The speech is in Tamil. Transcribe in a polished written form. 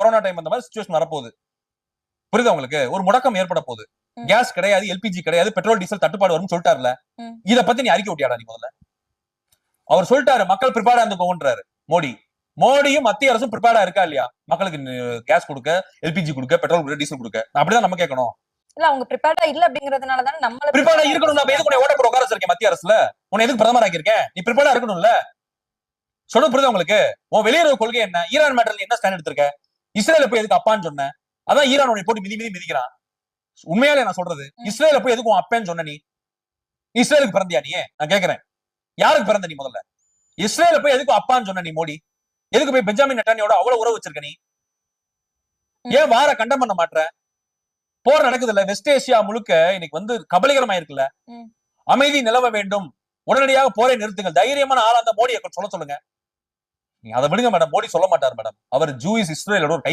கொரோனா டைம் அந்த மாதிரி சிச்சுவேஷன் வரப்போகுது. புரியுதா உங்களுக்கு? ஒரு முடக்கம் ஏற்பட போகுது. கேஸ் கிடையாது, எல்பிஜி கிடையாது, பெட்ரோல் டீசல் தட்டுப்பாடு வரும்னு சொல்லிட்டாருல. இத பத்தி நீ அறிக்கை விட்டியாடா நீ முதல்ல? அவர் சொல்லிட்டாரு மக்கள் ப்ரிப்பேர்டா இருந்துக்கோங்கன்றாரு மோடி. மோடியும் மத்திய அரசும் ப்ரிப்பேர்டா இருக்கா இல்லையா? மக்களுக்கு கேஸ் கொடுக்க, எல்பிஜி கொடுக்க, பெட்ரோல் கொடுக்க, டீசல் கொடுக்க. அப்படிதான் நம்ம கேட்கணும். இல்ல அவங்க ப்ரிப்பேர்டா இல்ல அப்படிங்கறதுனால தான நம்மள ப்ரிப்பேர்டா இருக்கணும். நான் எதுக்கு உன்னை ஓட்ட போட உட்கார வச்சிருக்கேன் மத்திய அரசுல? உன்னை எதுக்கு பிரதமர் ஆக்கியிருக்கேன்? நீ ப்ரிப்பேர்டா இருக்கணும்ல. சொல்ல புரியுது உங்களுக்கு? உன் வெளியுறவு கொள்கை என்ன? ஈரான் மேட்டர்ல என்ன ஸ்டாண்ட் எடுத்திருக்க? இஸ்ரேல போய் எதுக்கு அப்பான்னு சொன்ன? அதான் ஈரான் உன்னை போட்டு மிதிக்கிறான். உண்மையாலே நான் சொல்றது, இஸ்ரேல போய் எதுக்கு உன் அப்பேன்னு சொன்ன? நீ இஸ்ரேலுக்கு பிறந்தியா நீ? நான் கேக்குறேன், யாருக்கு பிறந்த நீ முதல்ல? இஸ்ரேல போய் எதுக்கு அப்பான்னு சொன்ன நீ மோடி? எதுக்கு போய் பெஞ்சாமின் நெட்டானியோட அவ்வளவு உறவு வச்சிருக்க நீ? ஏன் வார கண்டம் பண்ண மாட்ற? போர் நடக்குது இல்ல, வெஸ்ட் ஏசியா முழுக்க இன்னைக்கு வந்து கபலீகரமா இருக்குல்ல. அமைதி நிலவ வேண்டும், உடனடியாக போரை நிறுத்துங்கள். தைரியமான ஆளா அந்த மோடியை சொல்ல சொல்லுங்க. நீ அதை விடுங்க மேடம். மோடி சொல்ல மாட்டார் மேடம். அவர் ஜூயிஸ் இஸ்ரேலோட ஒரு